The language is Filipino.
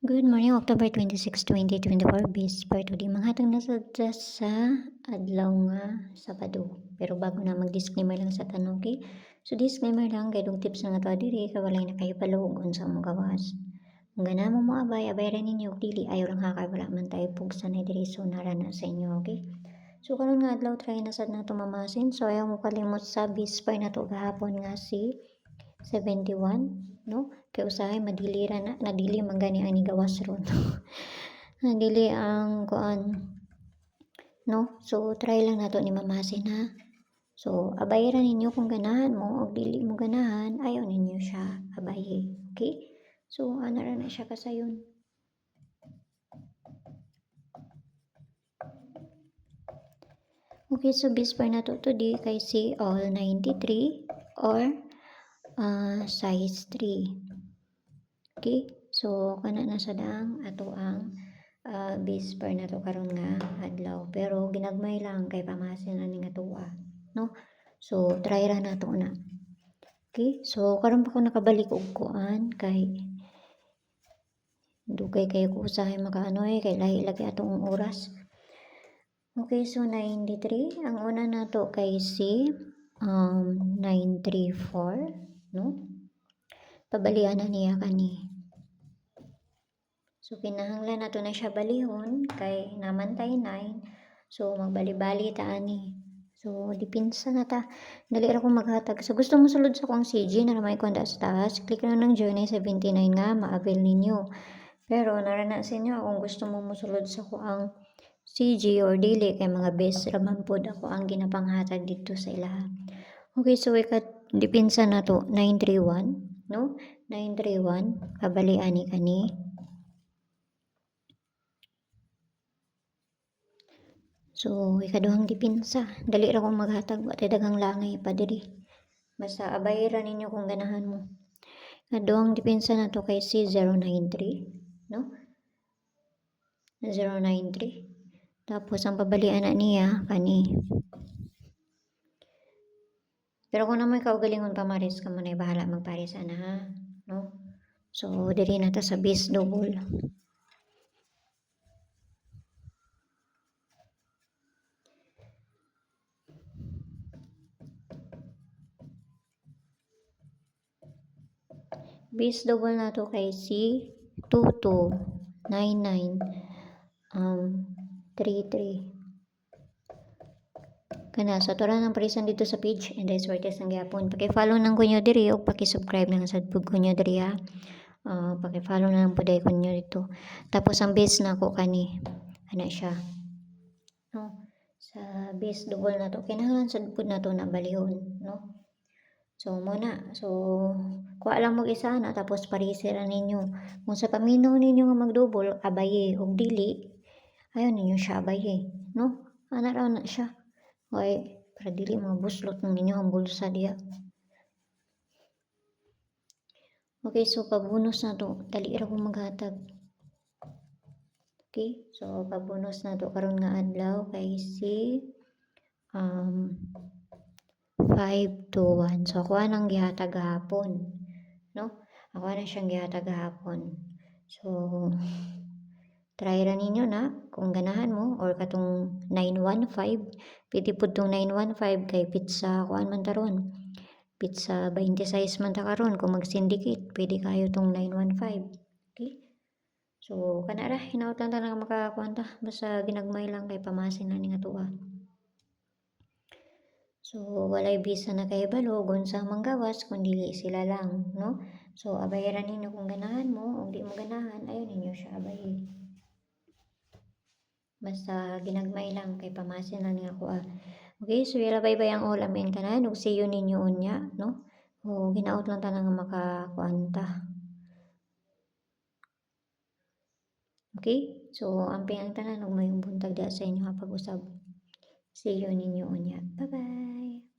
Good morning, October 26, 2024, base for today. Manghatag na sa adlaw nga Sabado. Pero bago na mag-disclaimer lang sa tanong, okay? So disclaimer lang, gaidong tips na nga to diri, kawalay na kayo palug unsa mong gawas. Kung gana mo abay ra ninyo, dili ayaw lang hakay, wala man tayo pugsa na diri, so narana sa inyo, okay? So karon nga adlaw, try na sad na tumamasin. So ayaw mo kalimot sa base for na to gahapon nga si 71, no? Kay usahay madilira na nadili man gani ang gawas ron. Nadili ang kuan, no? So try lang nato ni mamasin ha. So abayaran ninyo kung ganahan mo o dili mo ganahan, ayaw ninyo siya abayi. Okay? So ana ra na siya kasayon. Okay, so base for nato today kay si all 93 or size 3. Okay, so kana na sa daang ato ang base per na to karon nga adlaw, pero ginagmay lang kay pamasin na ning atoa, no? So try ra nato na. Okay, so karon pa ko nakabalik og kuan kay dugay kay ko usahay makaano kay lahi lagi atong oras. Okay, so 93 ang una nato kay si 934, no? Pabalian na niya kani. So kinahanglan nato na siya balihon kay naman tay 9. So magbali-bali ta ani. So dipinsa na ta. Dali ra ko maghatag. So gusto mo sulod sa kong CG na may konda sa taas, click lang ng journey 79 nga ma-avail ninyo. Pero narana sa inyo kung gusto mo mosulod sa ko ang CG or dili kay mga best raman pod ako ang ginapanghatag dito sa ilaha. Okay, so ikat dipinsa na to 931, no? 931 kabali ani kani. So ikaduhang dipinsa, dali ra kong maghatag wa tay daghang langay pa diri. Basta abay ra ninyo kung ganahan mo. Ikaduhang dipinsa na to kay si 093, no? 093. Tapos ang pabalian na niya kani. Pero kung naman ikaw galingon pamaris ka man ay bahala magparis ana ha, no? So diri na ta sa base double. Base double na to kay si 2299 33. Kana sa tora ng parisan dito sa page and I swear test ng gyapon. Paki-follow nang kunyo diri o paki-subscribe nang sad pud kunyo diri ha. Paki-follow na lang pud ay kunyo dito. Tapos ang base na ko kani ana siya. No. Sa base double na to kinahanglan sad pud na to na balihon, no? So muna. So kuha lang mo isa na tapos parisira ninyo. Kung sa paminaw ninyo nga magdouble abaye og dili ayaw ninyo siya abaye, no? Ana ra na siya. Okay, para dili mga buslot ng ninyo ang bulsa diya. Okay, so pabonus na to, dali ra ko maghatag. Okay, so pabonus na to karon nga adlaw kay si 5 to 1. So ako nang gihatag gahapon, no? Ako na siyang gihatag gahapon. So try ra ninyo na kung ganahan mo or katong 915. Pwede pud tong 915 kay pizza kuan man taron. Pizza 26 man ta karon kung mag-syndicate, pwede kayo tong 915. Okay? So kana ra hinaut lang ta nga makakuan ta basta ginagmay lang kay pamasin na ning atuwa. So walay bisa na kay balog unsa manggawas kun dili sila lang, no? So abayaran ninyo kung ganahan mo o di mo ganahan, ayaw ninyo siya abayi. Basta ginagmay lang kay pamasin lang nga ako Okay, so yala bye-bye ang all amin tanan ug see you ninyo unya, no? O ginaot lang tanan nga makakuanta. Okay? So amping ang tanan ug mayong buntag diha sa inyo nga pag-usab. See you ninyo unya. Bye-bye.